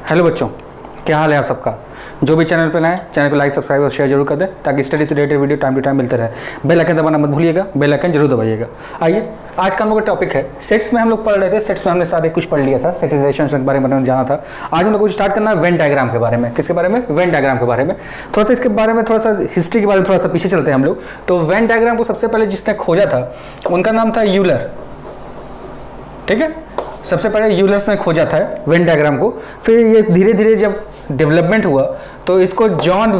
Hello बच्चों, क्या हाल है आप सबका। जो भी चैनल पर नए चैनल को लाइक सब्सक्राइब और शेयर जरूर कर दें ताकि स्टडी से related video time to time मिलते रहे। बेल आइकन दबाना मत भूलिएगा, बेल आइकन जरूर दबाइएगा। आइए, आज का हम लोग का टॉपिक है सेट्स में हम लोग पढ़ रहे थे। सेट्स में हमने सारे कुछ पढ़ लिया था, सेट रिलेशंस के बारे में जाना था। आज हम लोग को स्टार्ट करना है वेन डायग्राम के बारे में। किसके बारे में? वेन डायग्राम के बारे में। थोड़ा सा इसके बारे में, थोड़ा सा हिस्ट्री के बारे में थोड़ा सा पीछे चलते हैं हम लोग। तो वेन डायग्राम को सबसे पहले जिसने खोजा था उनका नाम था यूलर। ठीक है, सबसे पहले यूलर्स ने खोजा था वेन डायग्राम को। फिर ये धीरे धीरे जब डेवलपमेंट हुआ तो इसको जॉन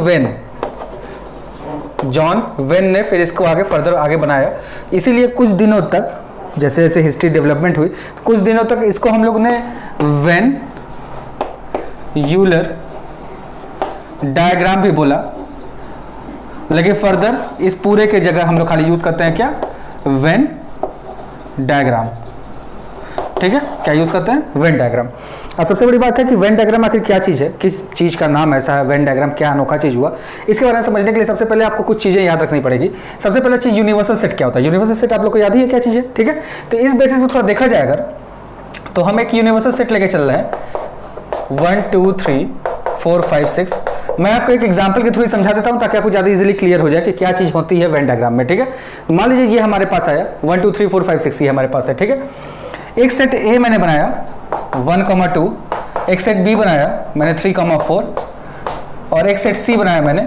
वेन ने फिर इसको आगे फर्दर आगे बनाया। इसीलिए कुछ दिनों तक, जैसे जैसे हिस्ट्री डेवलपमेंट हुई, कुछ दिनों तक इसको हम लोग ने वेन यूलर डायग्राम भी बोला। लेकिन फर्दर इस पूरे के जगह हम लोग खाली यूज करते हैं क्या? Venn diagram. ठीक है, क्या यूज करते हैं? Venn diagram. अब सबसे बड़ी बात है कि वेन डायग्राम आखिर क्या चीज़ है, किस चीज़ का नाम ऐसा है, वेन डायग्राम क्या अनोखा चीज़ हुआ, इसके बारे में समझने के लिए सबसे पहले आपको कुछ चीज़ें याद रखनी पड़ेगी। सबसे पहले चीज़ यूनिवर्सल सेट क्या होता है। यूनिवर्सल सेट आप लोग को याद ही है क्या चीज़ है। ठीक है, तो इस बेसिस में थोड़ा देखा जाए अगर, तो हम एक यूनिवर्सल सेट लेके चल रहे हैं 1 2 3 4 5 6। मैं आपको एक एग्जाम्पल के थ्रू समझा देता हूँ ताकि आपको ज़्यादा इजीली क्लियर हो जाए कि क्या चीज़ होती है वेन डायग्राम में। ठीक है, तो मान लीजिए ये हमारे पास आया 1 2 3 4 5 6 ये हमारे पास है। ठीक है, एक सेट ए मैंने बनाया 1, 2, एक सेट बी बनाया मैंने 3, 4 और एक सेट सी बनाया मैंने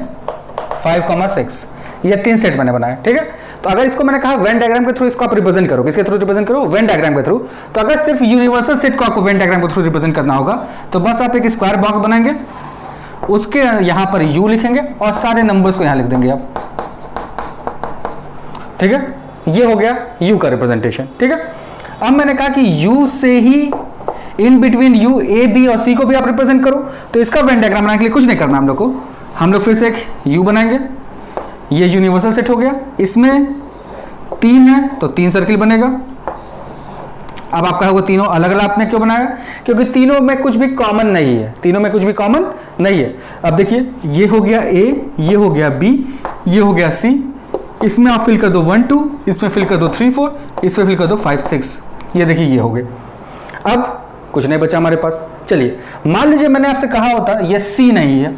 5, 6। ये 3 सेट मैंने बनाया। ठीक है, तो अगर इसको मैंने कहा वेन डायग्राम के थ्रू इसको आप रिप्रेजेंट करो, किसके थ्रू रिप्रेजेंट करो? वेन डायग्राम के थ्रू। तो अगर सिर्फ यूनिवर्सल सेट को आपको वेन डायग्राम के थ्रू रिप्रेजेंट करना होगा तो बस आप एक स्क्वायर बॉक्स बनाएंगे, उसके यहां पर यू लिखेंगे और सारे नंबर्स को यहां लिख देंगे आप। ठीक है, ये हो गया यू का रिप्रेजेंटेशन। ठीक है, अब मैंने कहा कि U से ही in between U A B और C को भी आप रिप्रेजेंट करो। तो इसका वेन डायग्राम बनाने के लिए कुछ नहीं करना हम लोग को। हम लोग फिर से एक U बनाएंगे। ये यूनिवर्सल सेट हो गया, इसमें 3 है तो 3 सर्किल बनेगा। अब आप कहोगे तीनों अलग अलग आपने क्यों बनाया? क्योंकि तीनों में कुछ भी कॉमन नहीं है, तीनों में कुछ भी कॉमन नहीं है। अब देखिए, ये हो गया A, ये हो गया B, ये हो गया C। इसमें आप फिल कर दो 1 2, इसमें फिल कर दो 3 4, इसमें फिल कर दो 5 6। ये देखिए ये हो गए। अब कुछ नहीं बचा हमारे पास। चलिए, मान लीजिए मैंने आपसे कहा होता ये C नहीं है,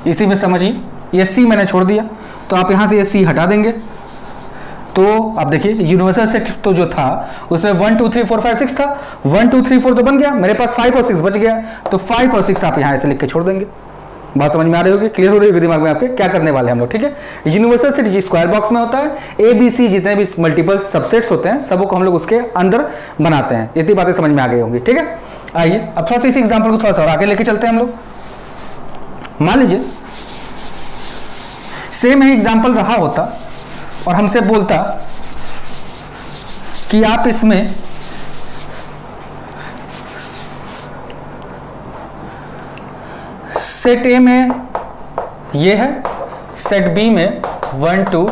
इसी में समझिए ये C मैंने छोड़ दिया, तो आप यहां से ये C हटा देंगे। तो आप देखिए यूनिवर्सल सेट तो जो था उसमें 1 2 3 4 5 6 था। 1 2 3 4 तो बन गया, मेरे पास 5 और 6 बच गया। तो 5 और 6 आप यहां ऐसे लिख के छोड़ देंगे। बात समझ में आ रही होगी, क्लियर हो रही होगी दिमाग में आपके क्या करने वाले हम लोग। ठीक है, यूनिवर्सल सेट जी स्क्वायर बॉक्स में होता है। ए बी सी जितने भी मल्टीपल सबसेट्स होते हैं सबको हम लोग उसके अंदर बनाते हैं। इतनी बातें समझ में आ गई होंगी। ठीक है, आइए अब थोड़ा सा इसी एग्जांपल को थोड़ा सा और आगे लेके चलते हैं हम लोग। मान लीजिए सेम ही एग्जांपल रहा होता और हमसे बोलता कि आप इसमें सेट ए में ये है, सेट बी में 1 2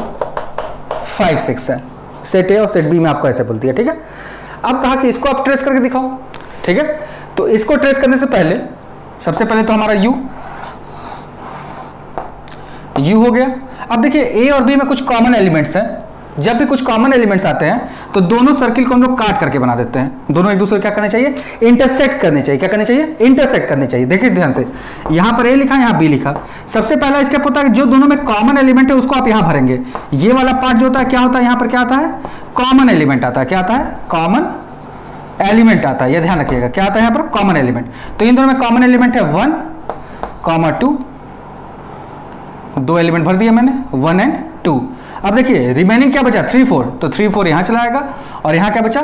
5 6 है। सेट ए और सेट बी में आपको ऐसे बोलती है। ठीक है, अब कहा कि इसको आप ट्रेस करके दिखाओ। ठीक है, तो इसको ट्रेस करने से पहले सबसे पहले तो हमारा यू हो गया। अब देखिए ए और बी में कुछ कॉमन एलिमेंट्स हैं। जब भी कुछ कॉमन एलिमेंट्स आते हैं तो दोनों सर्किल को हम लोग काट करके बना देते हैं। दोनों एक दूसरे क्या करने चाहिए? इंटरसेक्ट करने चाहिए। क्या करने चाहिए? इंटरसेक्ट करने चाहिए। देखिए ध्यान से, यहां पर ए लिखा, यहां बी लिखा। सबसे पहला स्टेप होता है जो दोनों में कॉमन एलिमेंट है उसको आप यहां भरेंगे। ये वाला पार्ट जो होता है क्या होता है? यहां पर क्या आता है? कॉमन एलिमेंट आता है। क्या आता है? कॉमन एलिमेंट आता है। यह ध्यान रखिएगा, क्या आता है यहां पर? Common element. तो इन दोनों में कॉमन एलिमेंट है 1, 2। 2 एलिमेंट भर दिया मैंने, 1 और 2। अब देखिए रिमेनिंग क्या बचा? 3 4। तो 3 4 यहां चला आएगा और यहां क्या बचा?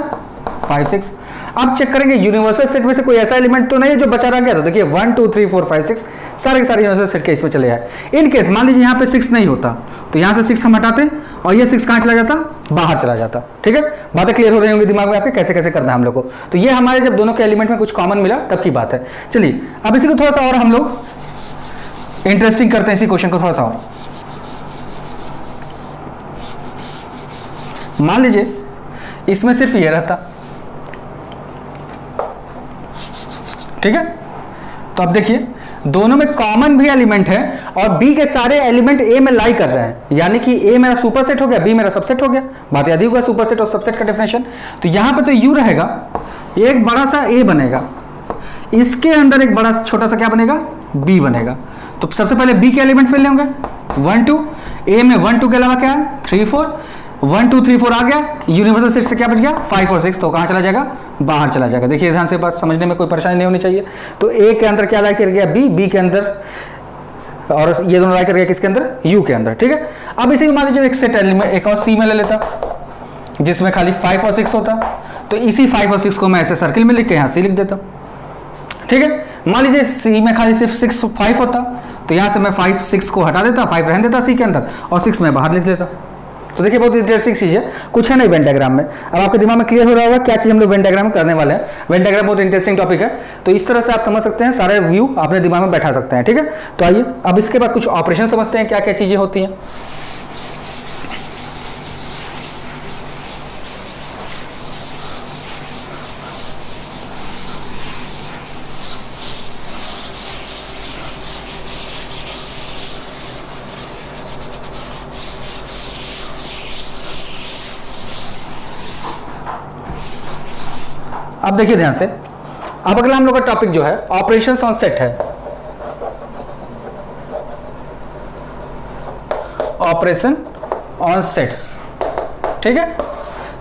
5 6। अब चेक करेंगे यूनिवर्सल सेट में से कोई ऐसा एलिमेंट तो नहीं है जो बचा रह गया। तो देखिए 1 2 3 4 5 6 सारे के सारे यूनिवर्सल सेट के इसमें चले आए। इन केस मान लीजिए यहां पे 6 नहीं होता तो यहां से 6 हम हटाते और ये 6 कहां चला जाता? बाहर चला जाता। ठीक है, बातें क्लियर हो रही होंगी दिमाग में आपके कैसे कैसे करना है हम लोग को। तो ये हमारे जब दोनों के एलिमेंट में कुछ कॉमन मिला तब की बात है। चलिए अब इसी को थोड़ा सा और हम लोग इंटरेस्टिंग करते हैं, इसी क्वेश्चन को थोड़ा सा और। मान लीजिए इसमें सिर्फ ये रहता। ठीक है, तो अब देखिए दोनों में कॉमन भी एलिमेंट है और बी के सारे एलिमेंट ए में लाई कर रहे हैं, यानी कि ए मेरा सुपरसेट हो गया, बी मेरा सबसेट हो गया। बात याद ही होगा सुपरसेट और सबसेट का डेफिनेशन। तो यहां पे तो यू रहेगा, एक बड़ा सा ए बनेगा, इसके अंदर एक बड़ा छोटा सा क्या बनेगा, बी बनेगा। तो सबसे पहले बी के एलिमेंट फिल होंगे 1 2, ए में 1 2 के अलावा क्या है 3 4, 1 2 3 4 आ गया, यूनिवर्सल सेट से क्या बच गया 5 और 6, तो कहाँ चला जाएगा, बाहर चला जाएगा। देखिए ध्यान से बात समझने में कोई परेशानी नहीं होनी चाहिए। तो ए के अंदर क्या ला कर गया बी, बी के अंदर, और ये दोनों ला कर गया किसके अंदर, यू के अंदर, ठीक है। अब इसी मान लीजिए एक सेट एलिमेंट एक और सी में ले लेता जिसमें खाली 5 और 6 होता, तो इसी 5 और 6 को मैं ऐसे सर्किल में लिख के यहाँ सी लिख देता, ठीक है। मान लीजिए सी में खाली सिर्फ 6 5 होता, तो यहाँ से मैं 5 6 को हटा देता, 5 रहने देता सी के अंदर और 6 मैं बाहर लिख देता। तो देखिए बहुत इंटरेस्टिंग चीज़ है, कुछ है नहीं वेन डायग्राम में। अब आपके दिमाग में क्लियर हो रहा होगा क्या चीज़ हम लोग वेन डायग्राम में करने वाले हैं। वेन डायग्राम बहुत इंटरेस्टिंग टॉपिक है, तो इस तरह से आप समझ सकते हैं, सारे व्यू अपने दिमाग में बैठा सकते हैं, ठीक है। तो आइए अब इसके बाद कुछ ऑपरेशन समझते हैं, क्या क्या चीज़ें होती हैं। अब देखिए ध्यान से, अब अगला हम लोग का टॉपिक जो है ऑपरेशंस ऑन सेट है। ऑपरेशन ऑन सेट्स, ठीक है।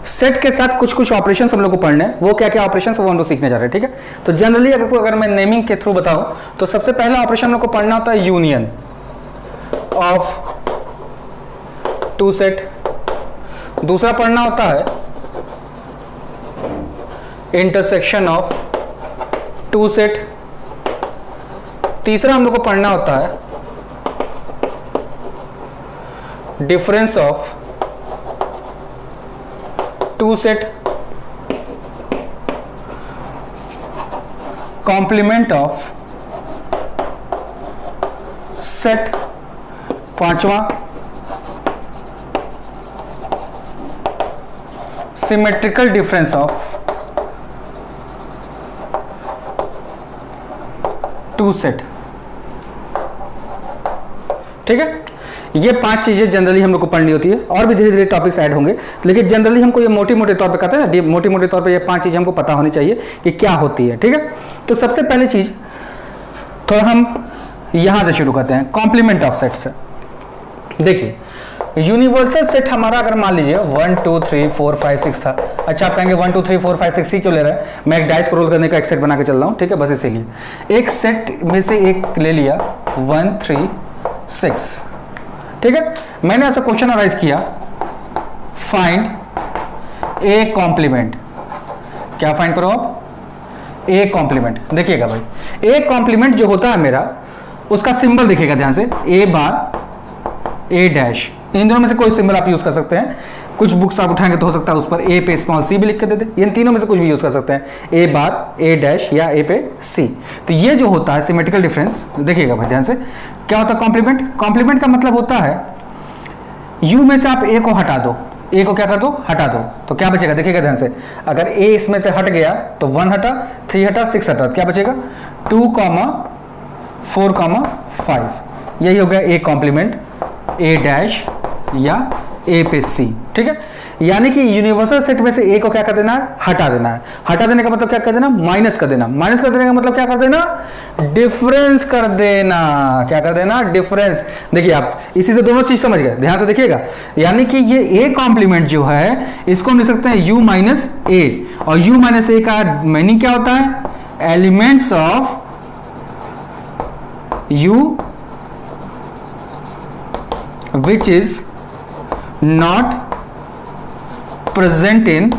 सेट के साथ कुछ कुछ ऑपरेशंस हम लोग को पढ़ने हैं, वो क्या क्या ऑपरेशंस वो हम लोग सीखने जा रहे हैं, ठीक है। तो जनरली अगर मैं नेमिंग के थ्रू बताऊं तो सबसे पहला ऑपरेशन हम लोग को पढ़ना होता है यूनियन ऑफ टू सेट, दूसरा पढ़ना होता है इंटरसेक्शन ऑफ टू सेट, तीसरा हम लोग को पढ़ना होता है difference of two set, complement of set, पांचवा symmetrical difference of two set, ठीक है। ये 5 चीजें जनरली हम लोग को पढ़नी होती है, और भी धीरे धीरे टॉपिक्स ऐड होंगे, लेकिन जनरली हमको ये मोटे मोटे तौर पे कहते हैं, मोटे मोटे तौर पे ये 5 चीजें हमको पता होनी चाहिए कि क्या होती है, ठीक है। तो सबसे पहली चीज तो हम यहां से शुरू करते हैं, कॉम्प्लीमेंट ऑफ सेट से। देखिए यूनिवर्सल सेट हमारा अगर मान लीजिए 1 2 3 4 5 6 था। अच्छा आप कहेंगे 1 2 3 4 5 6 सी क्यों ले रहा है, मैं एक डाइस को रोल करने का एक सेट बना के चल रहा हूँ, ठीक है। बस इसीलिए एक सेट में से एक ले लिया 1 3 6, ठीक है। मैंने आपसे क्वेश्चन अराइज किया फाइंड ए कॉम्प्लीमेंट, क्या फाइंड करो आप, ए कॉम्प्लीमेंट। देखिएगा भाई ए कॉम्प्लीमेंट जो होता है मेरा, उसका सिंबल देखिएगा ध्यान से, ए बार ए डैश, इन दोनों में से कोई सिंबल आप यूज कर सकते हैं। कुछ बुक्स आप उठाएंगे तो हो सकता है उस पर ए पे स्मॉल सी भी लिख कर दे दे, इन तीनों में से कुछ भी यूज कर सकते हैं, ए बार ए डैश या ए पे सी। तो ये जो होता है सिमेट्रिकल डिफरेंस, देखिएगा भाई ध्यान से, क्या होता है कॉम्प्लीमेंट। कॉम्प्लीमेंट का मतलब होता है यू में से आप ए को हटा दो, ए को क्या कर दो, हटा दो, तो क्या बचेगा, देखिएगा ध्यान से, अगर ए इसमें से हट गया तो 1 हटा, 3 हटा, 6 हटा, क्या बचेगा 2 4 5, यही हो गया ए कॉम्प्लीमेंट ए डैश या ए पे सी, ठीक है। यानी कि यूनिवर्सल सेट में से ए को क्या कर देना है, हटा देना है। हटा देने का मतलब क्या कर देना, माइनस कर देना। माइनस कर देने का मतलब क्या कर देना, डिफरेंस कर देना। क्या कर देना, डिफरेंस। देखिए आप इसी से दोनों चीज समझ गए, ध्यान से देखिएगा। यानी कि ये ए कॉम्प्लीमेंट जो है इसको हम लिख सकते हैं यू माइनस ए, और यू माइनस ए का मीनिंग क्या होता है, elements of you which is not present in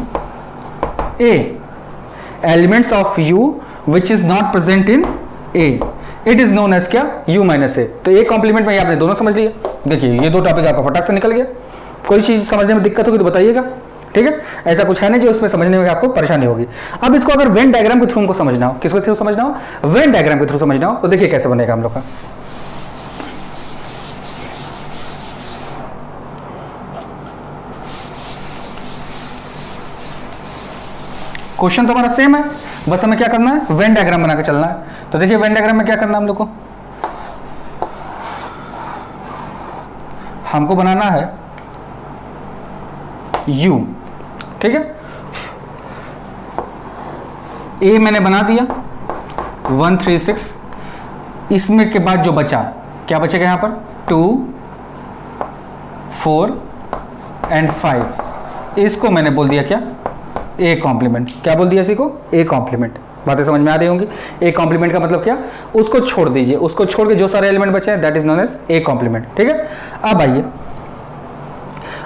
A, elements of U which is not present in A, it is known as क्या, U minus A। तो ये कॉम्प्लीमेंट में आपने दोनों समझ लिया। देखिए ये दो टॉपिक आपका फटाक से निकल गया। कोई चीज समझने में दिक्कत होगी तो बताइएगा, ठीक है। ऐसा कुछ है नहीं जो उसमें समझने में आपको परेशानी होगी। अब इसको अगर वेन डायग्राम के थ्रू हमको समझना हो, किसके थ्रू समझना हो, वेन डायग्राम के थ्रू समझना हो, तो देखिए कैसे बनेगा हम लोग का। क्वेश्चन तो हमारा सेम है, बस हमें क्या करना है, वेन डायग्राम बना के चलना है। तो देखिए वेन डायग्राम में क्या करना है हम लोग को, हमको बनाना है U, ठीक है। ए मैंने बना दिया, 1 3 6, इसमें के बाद जो बचा क्या बचेगा यहाँ पर 2 4 एंड 5, इसको मैंने बोल दिया क्या ए कॉम्प्लीमेंट। क्या बोल दिया इसी को ए कॉम्प्लीमेंट। बातें समझ में आ रही होंगी। ए कॉम्प्लीमेंट का मतलब क्या, उसको छोड़ दीजिए, उसको छोड़ के जो सारे एलिमेंट बचे हैं that is known as a complement. ठीक है, अब आइए,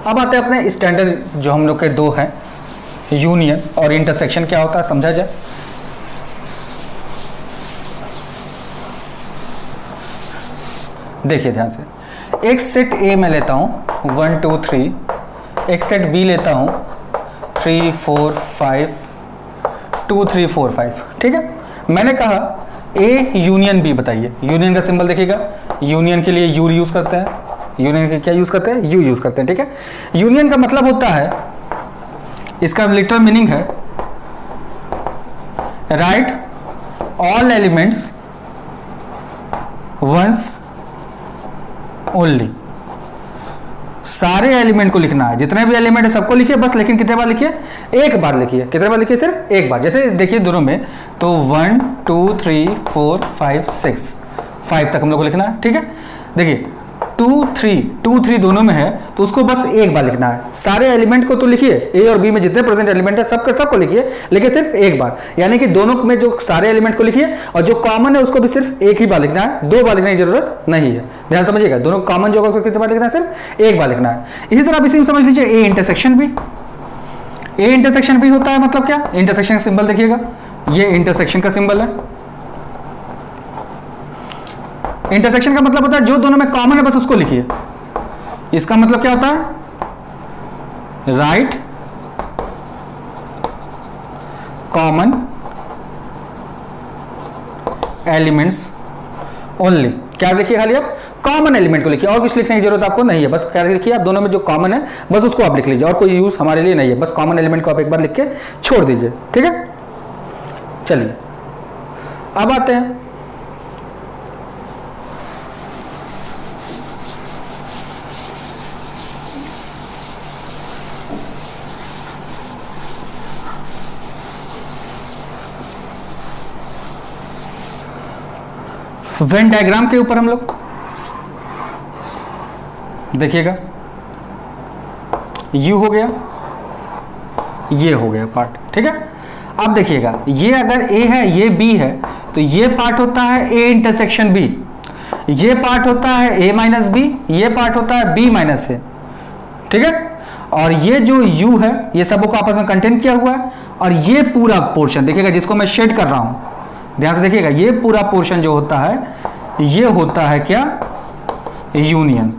अब आते हैं अपने स्टैंडर्ड जो हम लोग के दो हैं, यूनियन और इंटरसेक्शन क्या होता है समझा जाए। देखिए ध्यान से, एक सेट ए में लेता हूं 1 2 3, एक सेट बी लेता हूं 3 4 5 2 3 4 5। ठीक है, मैंने कहा ए यूनियन बी बताइए। यूनियन का सिंबल देखिएगा, यूनियन के लिए यू यूज करते हैं, यूनियन के क्या यूज करते हैं, यू यूज करते हैं। ठीक है, यूनियन का मतलब होता है, इसका लिटरल मीनिंग है write all elements once only. सारे एलिमेंट को लिखना है, जितने भी एलिमेंट है सबको लिखिए बस, लेकिन कितने बार लिखिए, एक बार लिखिए। कितने बार लिखिए, सिर्फ एक बार। जैसे देखिए दोनों में तो 1 2 3 4 5 6, 5 तक हम लोग को लिखना है। ठीक है, देखिए 2 3 दोनों में है तो उसको बस एक बार लिखना है। सारे एलिमेंट को तो लिखिए, ए और बी में जितने प्रेजेंट एलिमेंट है सबके सबको लिखिए, लेकिन सिर्फ एक बार। यानी कि दोनों में जो सारे एलिमेंट को लिखिए और जो कॉमन है उसको भी सिर्फ एक ही बार लिखना है, दो बार लिखने की जरूरत नहीं है। ध्यान समझिएगा, दोनों कॉमन जो होगा उसको कितने बार लिखना है, सिर्फ एक बार लिखना है। इसी तरह आप इसी में समझ लीजिए ए इंटरसेक्शन भी। ए इंटरसेक्शन भी होता है मतलब क्या, इंटरसेक्शन का सिंबल देखिएगा, ये इंटरसेक्शन का सिंबल है। इंटरसेक्शन का मतलब होता है जो दोनों में कॉमन है बस उसको लिखिए। इसका मतलब क्या होता है, राइट कॉमन एलिमेंट्स ओनली। क्या लिखिए, खाली आप कॉमन एलिमेंट को लिखिए, और कुछ लिखने की जरूरत आपको नहीं है। बस क्या लिखिए, आप दोनों में जो कॉमन है बस उसको आप लिख लीजिए, और कोई यूज हमारे लिए नहीं है। बस कॉमन एलिमेंट को आप एक बार लिख के छोड़ दीजिए। ठीक है, चलिए अब आते हैं वेन डायग्राम के ऊपर। हम लोग देखिएगा, यू हो गया, ये हो गया पार्ट। ठीक है, अब देखिएगा, ये अगर ए है ये बी है तो ये पार्ट होता है ए इंटरसेक्शन बी, ये पार्ट होता है ए माइनस बी, ये पार्ट होता है बी माइनस ए। ठीक है, और ये जो यू है ये सबों को आपस में कंटेन किया हुआ है, और ये पूरा पोर्शन देखिएगा जिसको मैं शेड कर रहा हूं, ध्यान से देखिएगा, ये पूरा पोर्शन जो होता है ये होता है क्या, यूनियन।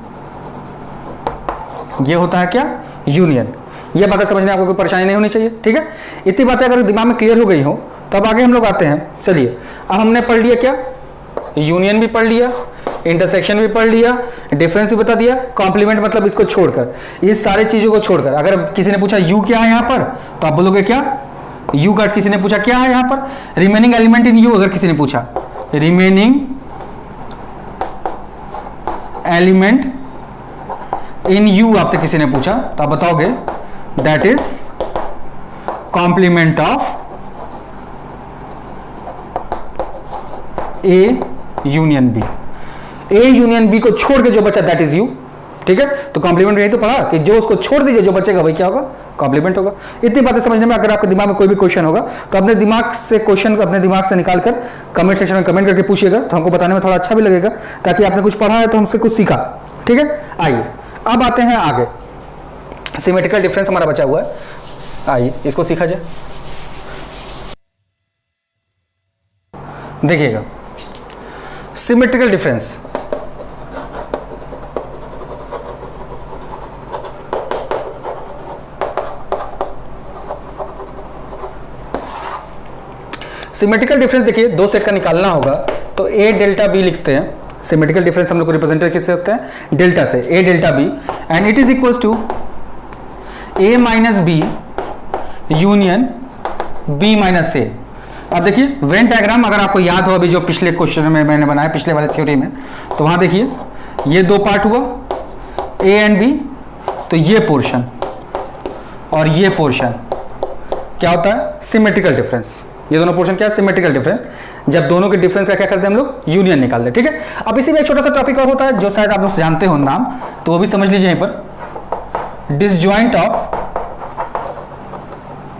ये होता है क्या, यूनियन। ये बातें समझने आपको कोई परेशानी नहीं होनी चाहिए। ठीक है, इतनी बातें अगर दिमाग में क्लियर हो गई हो तो अब आगे हम लोग आते हैं। चलिए, अब हमने पढ़ लिया क्या, यूनियन भी पढ़ लिया, इंटरसेक्शन भी पढ़ लिया, डिफरेंस भी बता दिया, कॉम्प्लीमेंट मतलब इसको छोड़कर, ये सारी चीजों को छोड़कर। अगर किसी ने पूछा यू क्या है यहाँ पर तो आप बोलोगे क्या, यू का किसी ने पूछा क्या है यहाँ पर, रिमेनिंग एलिमेंट इन यू। अगर किसी ने पूछा रिमेनिंग एलिमेंट इन यू आपसे किसी ने पूछा तो आप बताओगे that is complement of A union B. A union B को छोड़ के जो बचा दैट इज यू। ठीक है, तो कॉम्प्लीमेंट यही तो पढ़ा कि जो उसको छोड़ दीजिए जो बचेगा वही क्या होगा, कॉम्प्लीमेंट होगा। इतनी बातें समझने में अगर आपके दिमाग में कोई भी क्वेश्चन होगा तो अपने दिमाग से क्वेश्चन अपने दिमाग से निकाल कर कमेंट सेक्शन में कमेंट करके पूछिएगा, तो हमको बताने में थोड़ा अच्छा भी लगेगा, ताकि आपने कुछ पढ़ा है तो हमसे कुछ सीखा। ठीक है, आइए अब आते हैं आगे, सिमेट्रिकल डिफरेंस हमारा बचा हुआ है, आइए इसको सीखा जाए। देखिएगा, सिमेट्रिकल डिफरेंस सिमेट्रिकल डिफरेंस देखिए, दो सेट का निकालना होगा तो ए डेल्टा बी लिखते हैं। सिमेट्रिकल डिफरेंस हम लोग को रिप्रेजेंट किससे होते हैं, डेल्टा से, A delta B, and it is equals to A minus B union B minus A. अब देखिए वेन डायग्राम अगर आपको याद हो, अभी जो पिछले क्वेश्चन में मैंने बनाया, पिछले वाले थ्योरी में, तो वहां देखिए ये दो पार्ट हुआ ए एंड बी, तो ये पोर्शन और ये पोर्शन क्या होता है, सिमेट्रिकल डिफरेंस। ये दोनों पोर्शन क्या है, सिमेट्रिकल डिफरेंस। जब दोनों के डिफरेंस का क्या करते हैं हम लोग, यूनियन निकालते हैं। ठीक है, अब इसी में एक छोटा सा टॉपिक और होता है जो शायद आप लोग जानते हो नाम, तो वो भी समझ लीजिए यहीं पर, डिसजॉइंट ऑफ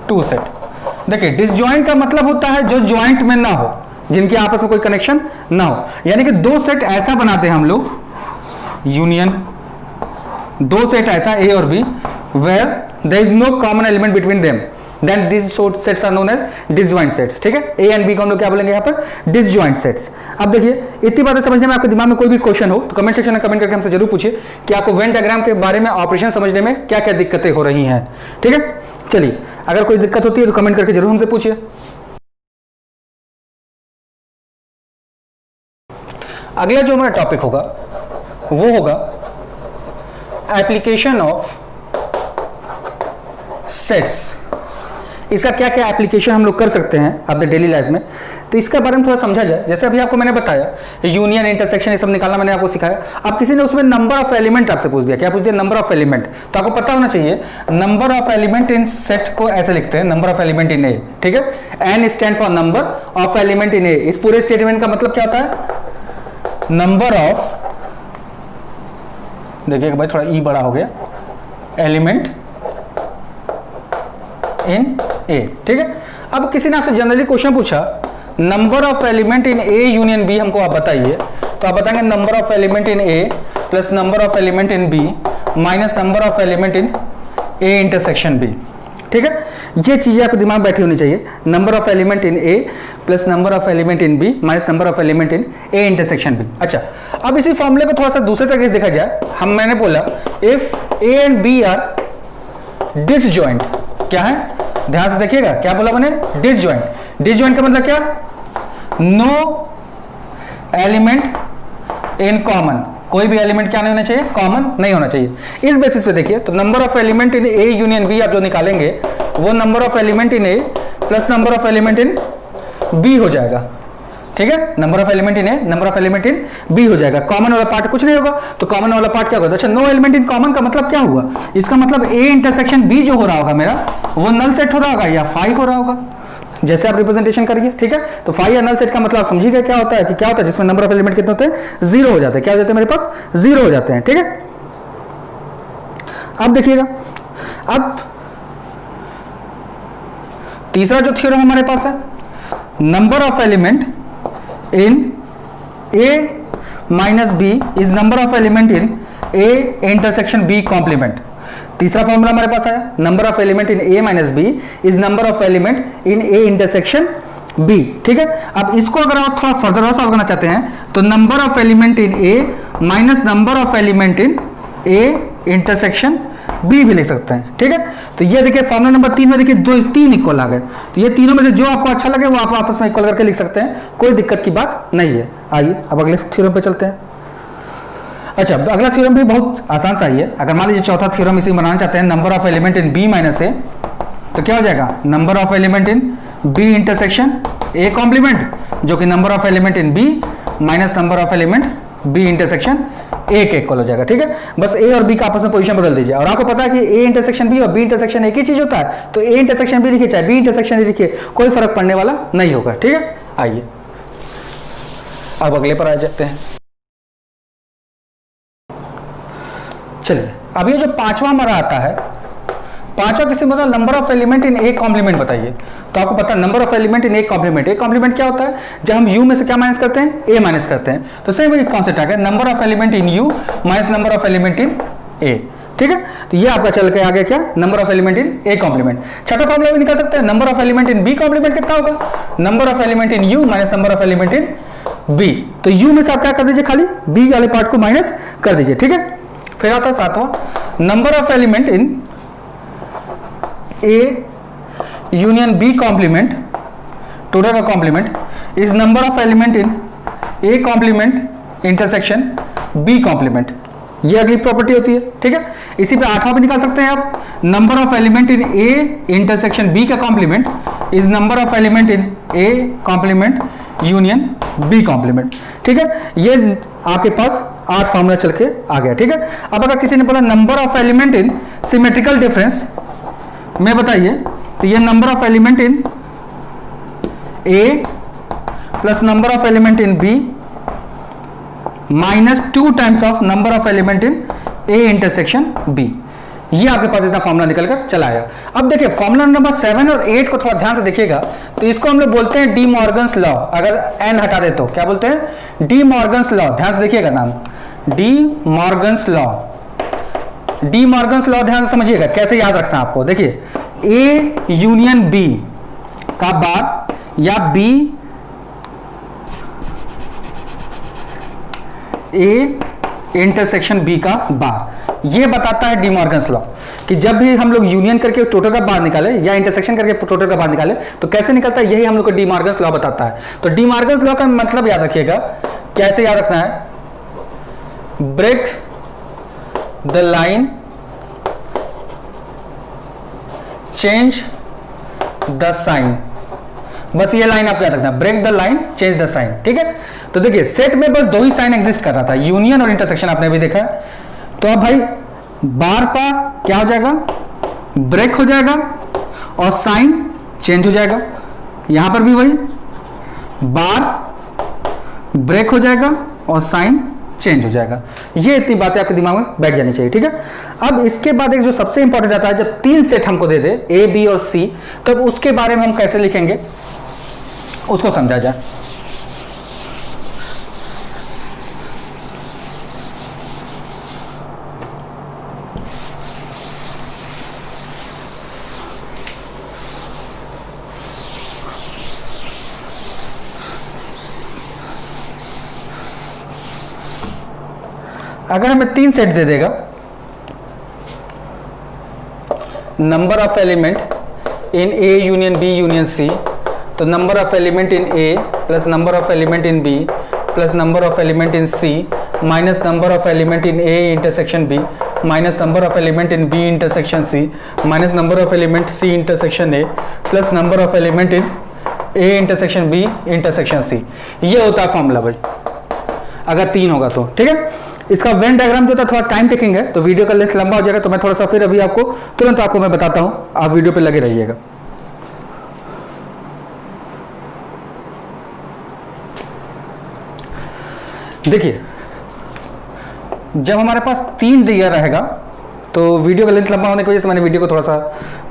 टू सेट। देखिए डिसजॉइंट का मतलब होता है जो ज्वाइंट में ना हो, जिनके आपस में कोई कनेक्शन ना हो, यानी कि दो सेट ऐसा बनाते हैं हम लोग, यूनियन दो सेट ऐसा ए और B, where there is no common element between them, then this sets are known as disjoint sets. ठीक है, ए एंड बी को हम लोग क्या बोलेंगे यहाँ पर, डिसजॉइंट सेट्स। अब देखिए इतनी बातें समझने में आपके दिमाग में कोई भी क्वेश्चन हो तो कमेंट सेक्शन में कमेंट करके हमसे जरूर पूछिए कि आपको वेन डायग्राम के बारे में ऑपरेशन समझने में क्या क्या दिक्कतें हो रही हैं। ठीक है, चलिए अगर कोई दिक्कत होती है तो कमेंट करके जरूर हमसे पूछिए। अगला जो हमारा टॉपिक होगा वो होगा एप्लीकेशन ऑफ सेट्स। इसका क्या क्या एप्लीकेशन हम लोग कर सकते हैं अपने डेली लाइफ में, तो इसके बारे में थोड़ा समझा जाए। जैसे अभी आपको मैंने बताया यूनियन, इंटरसेक्शन, ये सब निकालना मैंने आपको सिखाया। अब किसी ने उसमें नंबर ऑफ एलिमेंट आपसे पूछ दिया, क्या पूछ दिया, नंबर ऑफ एलिमेंट, तो आपको पता होना चाहिए number of element in set को ऐसे लिखते हैं, number of element in A. ठीक है, N stand for number of element in A. इस पूरे स्टेटमेंट का मतलब क्या होता है, नंबर ऑफ, देखिए भाई थोड़ा ई बड़ा हो गया, एलिमेंट इन ए। ठीक है, अब किसी ने आपसे जनरली क्वेश्चन पूछा number of element in A union B, हमको आप बताइए, तो आप बताएंगे number of element in A plus number of element in B minus number of element in A intersection B. ठीक है, ये चीजें आपके दिमाग में बैठी होनी चाहिए, number of element in A plus number of element in B minus number of element in A intersection B. अच्छा, अब इसी फॉर्मूले को थोड़ा सा दूसरे तरीके से देखा जाए, मैंने बोला if A and B are disjoint, क्या है ध्यान से देखिएगा, क्या बोला मैंने, डिसजॉइंट। डिसजॉइंट का मतलब क्या, नो एलिमेंट इन कॉमन, कोई भी एलिमेंट क्या नहीं होना चाहिए, कॉमन नहीं होना चाहिए। इस बेसिस पे देखिए तो number of element in A union B आप जो निकालेंगे वो number of element in A plus number of element in B हो जाएगा। ठीक है, number of element in A, number of element in B हो जाएगा। कॉमन वाला पार्ट कुछ नहीं होगा, तो कॉमन वाला पार्ट क्या होगा, अच्छा नो एलिमेंट इन कॉमन का मतलब क्या हुआ, इसका मतलब ए इंटरसेक्शन बी जो हो रहा होगा मेरा वो नल सेट हो रहा होगा या फाई हो रहा होगा, जैसे आप रिप्रेजेंटेशन करिए। ठीक है, तो फाई या नल सेट का मतलब समझिएगा क्या होता है, कि क्या होता है जिसमें नंबर ऑफ एलिमेंट कितने होते हैं, जीरो हो जाते हैं। क्या हो जाते हैं मेरे पास, जीरो हो जाते हैं। ठीक है, अब देखिएगा, अब तीसरा जो थ्योरम हमारे पास है, number of element in A minus B is number of element in A intersection B complement। तीसरा फॉर्मूला हमारे पास आया, number of element in A minus B is number of element in A intersection B। ठीक है, अब इसको अगर आप थोड़ा फर्दर सॉल्व करना चाहते हैं तो number of element in A minus number of element in A intersection B भी लिख सकते हैं। ठीक है, तो ये देखिए फॉर्मूला नंबर 3 में देखिए दो तीन इक्वल आ गए, तो ये तीनों में से जो आपको अच्छा लगे वो आप आपस में इक्वल करके लिख सकते हैं, कोई दिक्कत की बात नहीं है। आइए अब अगले थ्योरम पे चलते हैं। अच्छा, अगला थ्योरम भी बहुत आसान सा ही है। अगर मान लीजिए चौथा थ्योरम इसी बनाना चाहते हैं, number of element in B minus A, तो क्या हो जाएगा, number of element in B intersection A complement, जो कि number of element in B minus number of element B intersection A के इक्वल हो जाएगा। ठीक है, बस ए और बी का आपस में पोजीशन बदल दीजिए, और आपको पता है कि ए इंटरसेक्शन बी और बी इंटरसेक्शन एक ही चीज होता है, तो ए इंटरसेक्शन बी लिखिए चाहे बी इंटरसेक्शन ए लिखिए, कोई फर्क पड़ने वाला नहीं होगा। ठीक है, आइए अब अगले पर आ जाते हैं। चलिए, अब ये जो पांचवा हमारा आता है, पांचवा किसी मतलब number of element in A complement बताइए, तो आपको पता है number of element in A complement. A complement क्या होता है, जब हम यू में से क्या माइनस करते हैं, ए माइनस करते हैं, तो सेम वही कॉन्सेप्ट आ गया, number of element in U minus number of element in A. ठीक है, तो ये आपका चल के आ गया क्या, number of element in A complement. छठा फॉर्मूला भी निकाल सकते हैं, number of element in B complement कितना होगा, number of element in U minus number of element in B. तो यू में से आप क्या कर दीजिए, खाली बी वाले पार्ट को माइनस कर दीजिए। ठीक है, फिर आता है सातवां, number of element in A union B complement, total का complement is number of element in A complement intersection B complement. ये अगली प्रॉपर्टी होती है। ठीक है, इसी पे आठवां भी निकाल सकते हैं आप, number of element in A intersection B का complement is number of element in A complement union B complement. ठीक है, ये आपके पास 8 फॉर्मूला चल के आ गया। ठीक है, अब अगर किसी ने बोला number of element in symmetrical difference में बताइए, तो ये number of element in A plus number of element in B minus 2 times of number of element in A intersection B. ये आपके पास इतना फॉर्मूला निकल कर चला आया। अब देखिए फॉर्मूला नंबर 7 और 8 को थोड़ा ध्यान से देखिएगा, तो इसको हम लोग बोलते हैं डी मॉर्गन्स लॉ। अगर एन हटा दे तो क्या बोलते हैं? D Morgan's law. ध्यान से देखिएगा नाम, D Morgan's law. D Morgan's law ध्यान से समझिएगा, कैसे याद रखना है आपको। देखिए ए यूनियन बी का बार या बी ए इंटरसेक्शन बी का बार, ये बताता है डी मॉर्गन्स लॉ कि जब भी हम लोग यूनियन करके टोटल का बार निकाले या इंटरसेक्शन करके टोटल का बार निकाले तो कैसे निकलता है, यही हम लोग को डी मॉर्गन्स लॉ बताता है। तो डी मॉर्गन्स लॉ का मतलब याद रखिएगा, कैसे याद रखना है? Break the line, change the sign. बस ये लाइन आपको याद रखना, break the line, change the sign. ठीक है, तो देखिए सेट में बस दो ही साइन एग्जिस्ट कर रहा था, यूनियन और इंटरसेक्शन, आपने भी देखा है। तो अब भाई बार का क्या हो जाएगा? ब्रेक हो जाएगा और साइन चेंज हो जाएगा। यहां पर भी वही बार ब्रेक हो जाएगा और साइन चेंज हो जाएगा। ये इतनी बातें आपके दिमाग में बैठ जानी चाहिए। ठीक है, अब इसके बाद एक जो सबसे इंपॉर्टेंट आता है, जब 3 सेट हमको दे दे ए बी और सी, तब उसके बारे में हम कैसे लिखेंगे उसको समझा जाए। अगर हमें 3 सेट दे देगा, number of element in A union B union C, तो number of element in A plus number of element in B plus number of element in C minus number of element in A intersection B minus number of element in B intersection C minus number of element C intersection A plus number of element in A intersection B intersection C. ये होता है formula भाई, अगर 3 होगा तो। ठीक है, इसका वेन डायग्राम जो था थोड़ा टाइम टेकिंग है, तो वीडियो का लेंथ लंबा हो जाएगा, तो मैं थोड़ा सा फिर अभी आपको तुरंत आपको मैं बताता हूं, आप वीडियो पे लगे रहिएगा। देखिए जब हमारे पास 3 दिया रहेगा तो वीडियो का लेंथ लंबा होने की वजह से मैंने वीडियो को थोड़ा सा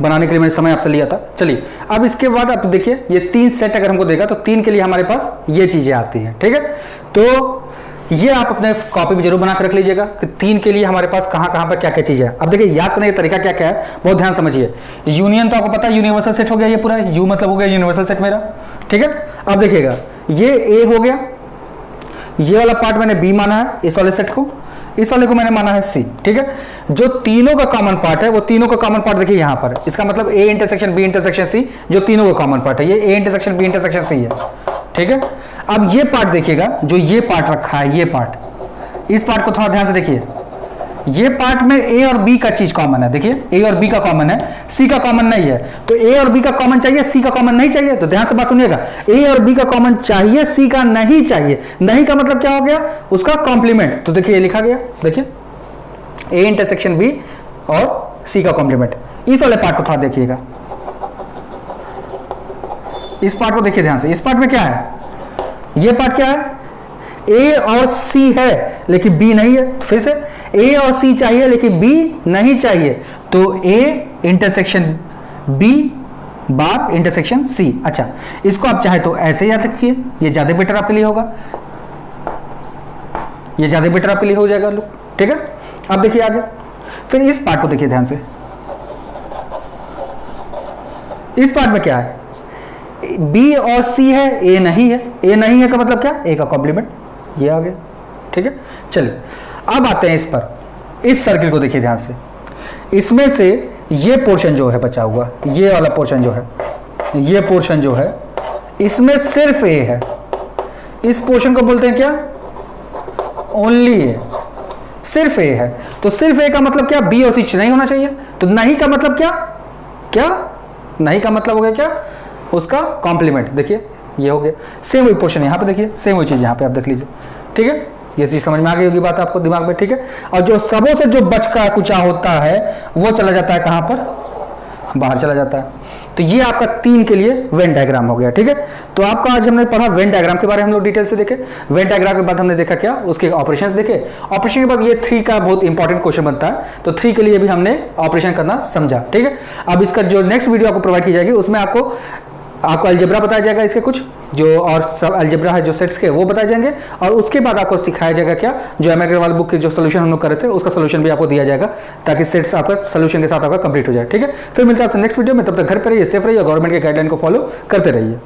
बनाने के लिए मैंने समय आपसे लिया था। चलिए अब इसके बाद आप देखिए, ये 3 सेट अगर हमको देगा तो 3 के लिए हमारे पास ये चीजें आती हैं। ठीक है, तो ये आप अपने कॉपी में जरूर बना कर रख लीजिएगा कि 3 के लिए हमारे पास कहां कहां पर क्या क्या चीजें है। अब देखिए याद करने का तरीका क्या क्या है, बहुत ध्यान समझिए। यूनियन तो आपको पता है, यूनिवर्सल सेट हो गया ये पूरा, यू मतलब हो गया यूनिवर्सल सेट मेरा। ठीक है, अब देखिएगा ये ए हो गया, ये वाला पार्ट मैंने बी माना है, इस वाले सेट को, इस वाले को मैंने माना है सी। ठीक है, जो तीनों का कॉमन पार्ट है वो तीनों का कॉमन पार्ट देखिए यहां पर, इसका मतलब A intersection B intersection C, जो तीनों का कॉमन पार्ट है ये A intersection B intersection C है। ठीक है, अब ये पार्ट देखिएगा, जो ये पार्ट रखा है, ये पार्ट, इस पार्ट को थोड़ा ध्यान से देखिए, ये पार्ट में ए और बी का चीज कॉमन है। देखिए ए और बी का कॉमन है, सी का कॉमन नहीं है, तो ए और बी का कॉमन चाहिए, सी का कॉमन नहीं चाहिए। तो ध्यान से बात सुनिएगा, ए और बी का कॉमन चाहिए, सी का नहीं चाहिए। नहीं का मतलब क्या हो गया, उसका कॉम्प्लीमेंट। तो देखिए ये लिखा गया, देखिए ए इंटरसेक्शन बी और सी का कॉम्प्लीमेंट। इस वाले पार्ट को थोड़ा देखिएगा, इस पार्ट को देखिए ध्यान से, इस पार्ट में क्या है, ये पार्ट क्या है, ए और सी है लेकिन बी नहीं है। फिर से ए और सी चाहिए लेकिन बी नहीं चाहिए, तो A intersection B bar intersection C. अच्छा, इसको आप चाहे तो ऐसे याद रखिए, ये ज्यादा बेटर आपके लिए होगा, ये ज्यादा बेटर आपके लिए हो जाएगा लोग। ठीक है, अब देखिए आगे, फिर इस पार्ट को देखिए ध्यान से, इस पार्ट में क्या है, बी और सी है, ए नहीं है। ए नहीं है का मतलब क्या, ए का कॉम्प्लीमेंट, ये आ गया। ठीक है, चलिए अब आते हैं इस पर, इस सर्किल को देखिए ध्यान से, इसमें से ये पोर्शन जो है बचा हुआ, ये वाला पोर्शन जो है, ये पोर्शन जो है, इसमें सिर्फ ए है। इस पोर्शन को बोलते हैं क्या, ओनली ए, सिर्फ ए है। तो सिर्फ ए का मतलब क्या, बी और सी नहीं होना चाहिए। तो नहीं का मतलब क्या, क्या नहीं का मतलब हो गया क्या, उसका कॉम्प्लीमेंट। देखिए ये हो गया, सेम वही पोर्शन यहाँ पे देखिए, सेम वही चीज यहाँ पे आप देख लीजिए। ठीक है, ये चीज समझ में आ गई होगी बात आपको दिमाग में। ठीक है, और जो सबों से जो बचका कुचा होता है वो चला जाता है कहाँ पर, बाहर चला जाता है। तो ये आपका 3 के लिए वेन डायग्राम हो गया। ठीक है, तो आपका आज हमने पढ़ा वेन डायग्राम के बारे में, हम लोग डिटेल से देखे। वेन डायग्राम के बाद हमने देखा क्या, उसके ऑपरेशंस देखे। ऑपरेशन के बाद ये 3 का बहुत इंपॉर्टेंट क्वेश्चन बनता है, तो 3 के लिए भी हमने ऑपरेशन करना समझा। ठीक है, अब इसका जो नेक्स्ट वीडियो आपको प्रोवाइड की जाएगी उसमें आपको अलजेब्रा बताया जाएगा, इसके कुछ जो और सब अलजेब्रा है जो सेट्स के वो बताए जाएंगे, और उसके बाद आपको सिखाया जाएगा क्या, जो एम अग्रवाल बुक के जो सोल्यूशन हम लोग कर रहे थे उसका सोल्यूशन भी आपको दिया जाएगा, ताकि सेट्स आपका सोल्यूशन के साथ आपका कंप्लीट हो जाए। ठीक है, फिर मिलता है आपसे नेक्स्ट वीडियो में, तब तक घर पर रहिए, सेफ रहिए, गवर्नमेंट के गाइडलाइन को फॉलो करते रहिए।